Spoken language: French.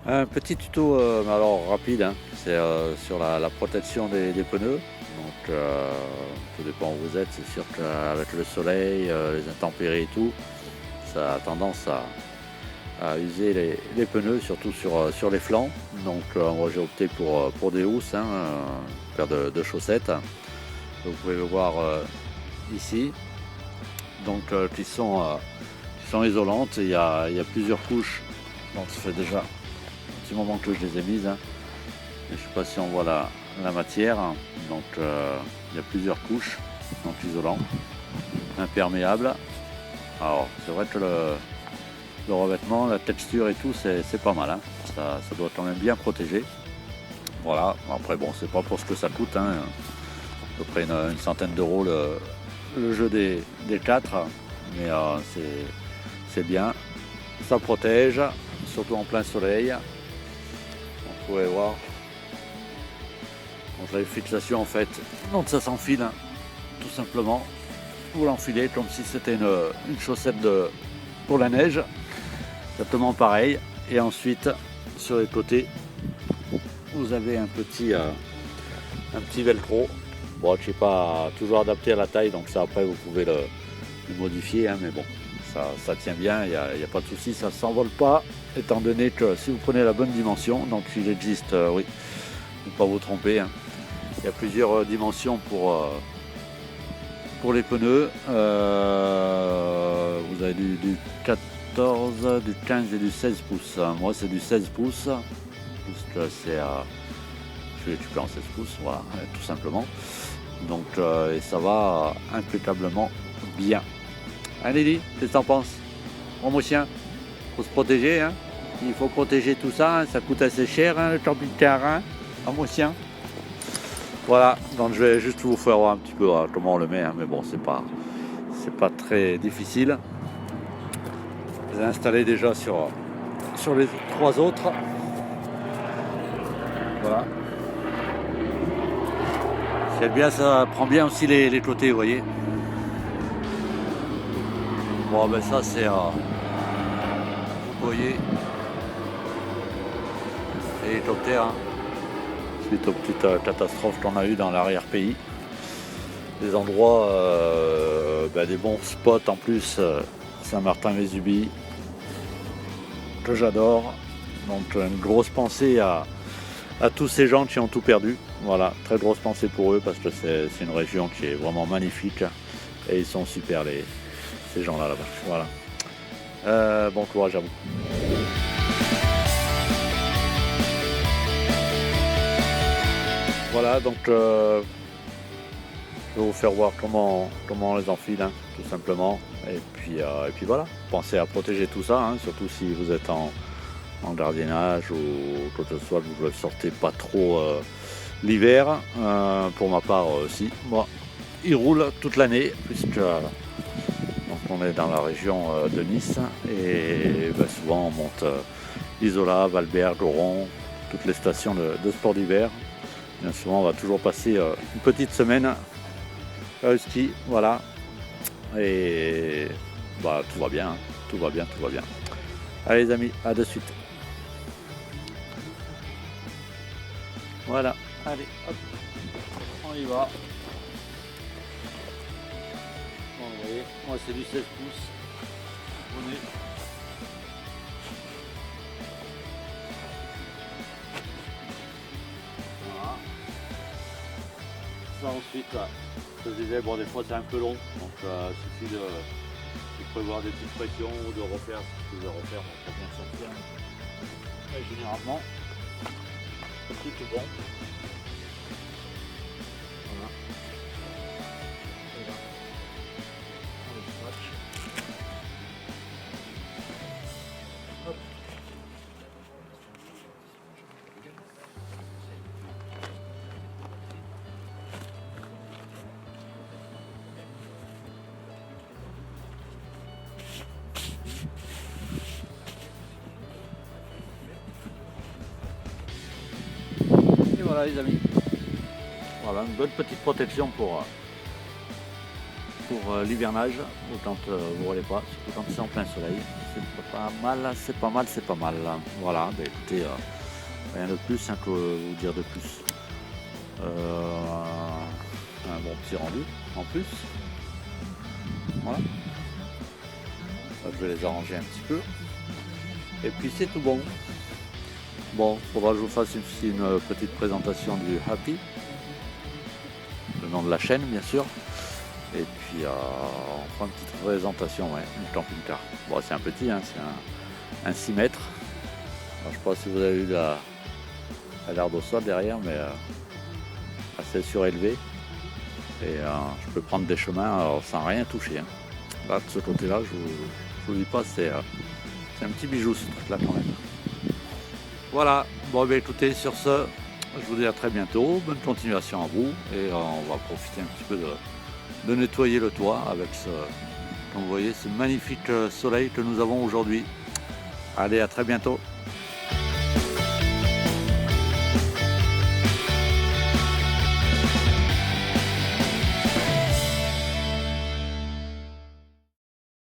Un petit tuto alors rapide, hein. C'est sur la protection des pneus. Donc tout dépend où vous êtes. C'est sûr qu'avec le soleil, les intempéries et tout, ça a tendance à user les pneus, surtout sur les flancs. Donc moi j'ai opté pour des housses, hein, paire de chaussettes. Vous pouvez le voir ici. Donc qui sont isolantes. Il y a plusieurs couches. Donc ça fait déjà un petit moment que je les ai mises, hein. Je ne sais pas si on voit la matière. Donc il y a plusieurs couches, donc isolant, imperméable. Alors c'est vrai que le revêtement, la texture et tout, c'est pas mal, hein. Ça doit quand même bien protéger. Voilà, après bon, c'est pas pour ce que ça coûte, hein. À peu près une centaine d'euros le jeu des 4, mais c'est bien. Ça protège, surtout en plein soleil. Vous pouvez voir. Donc la fixation en fait, donc ça s'enfile, hein, tout simplement. Vous l'enfilez comme si c'était une chaussette pour la neige. Exactement pareil. Et ensuite, sur les côtés, vous avez un petit velcro. Bon, je sais pas toujours adapté à la taille, donc ça après vous pouvez le modifier, hein, mais bon, ça tient bien, il n'y a pas de souci, ça ne s'envole pas, étant donné que si vous prenez la bonne dimension, donc il existe, oui, ne pas vous tromper, hein. Il y a plusieurs dimensions pour les pneus. Vous avez du 14, du 15 et du 16 pouces. Moi c'est du 16 pouces, puisque je vais récupérer en 16 pouces, voilà, tout simplement. Donc et ça va impeccablement bien. Allez, dis, qu'est-ce que t'en penses? Mon chien, faut se protéger, hein. Il faut protéger tout ça, hein. Ça coûte assez cher, hein, le camping-car, hein, mon chien. Voilà, donc je vais juste vous faire voir un petit peu comment on le met, hein, mais bon, c'est pas très difficile. Je les ai installés déjà sur les 3 autres. Voilà. C'est bien, ça prend bien aussi les côtés, vous voyez. Bon, ben ça c'est, vous voyez, hélicoptère, hein, suite aux petites catastrophes qu'on a eues dans l'arrière-pays. Des endroits, des bons spots en plus, Saint-Martin-Vésubie, que j'adore. Donc une grosse pensée à tous ces gens qui ont tout perdu. Voilà, très grosse pensée pour eux parce que c'est une région qui est vraiment magnifique et ils sont super ces gens-là là-bas. Voilà. Bon courage à vous. Voilà, donc je vais vous faire voir comment on les enfile, hein, tout simplement. Et puis voilà, pensez à protéger tout ça, hein, surtout si vous êtes en gardiennage ou quoi que ce soit, vous ne le sortez pas trop l'hiver. Pour ma part aussi, moi, il roule toute l'année puisque donc on est dans la région de Nice et souvent on monte Isola, Valbert, Goron, toutes les stations de sport d'hiver. Bien souvent on va toujours passer une petite semaine au ski, voilà, et tout va bien, hein. Tout va bien. Allez les amis, à de suite. Voilà, allez, hop, on y va. Bon, vous voyez, moi c'est du 16 pouces. On est. Voilà. Ça ensuite, là, je disais, bon des fois c'est un peu long, donc il suffit de prévoir des petites pressions ou de refaire ce que je vais refaire pour bien sortir. Et généralement, c'est tout bon. Voilà. Et là, on le scratch. Hop. Et voilà les amis. Voilà, une bonne petite protection pour l'hivernage, ou quand vous ne roulez pas, surtout quand c'est en plein soleil. c'est pas mal, c'est pas mal, c'est pas mal. Voilà, bah écoutez, rien de plus, que vous dire de plus. Un bon petit rendu en plus. Voilà. Je vais les arranger un petit peu. Et puis c'est tout bon. Bon, faudra que je vous fasse une petite présentation du Happy. Le nom de la chaîne, bien sûr. Et puis on fera une petite présentation, ouais, du camping-car. Bon, c'est un petit, hein, c'est un 6 mètres. Alors, je ne sais pas si vous avez vu la garde au sol derrière, mais assez surélevé. Et je peux prendre des chemins sans rien toucher. Hein. Là, de ce côté-là, je vous dis pas, c'est un petit bijou ce truc-là quand même. Voilà, bon ben écoutez, sur ce, je vous dis à très bientôt, bonne continuation à vous, et on va profiter un petit peu de nettoyer le toit avec comme vous voyez, ce magnifique soleil que nous avons aujourd'hui. Allez, à très bientôt.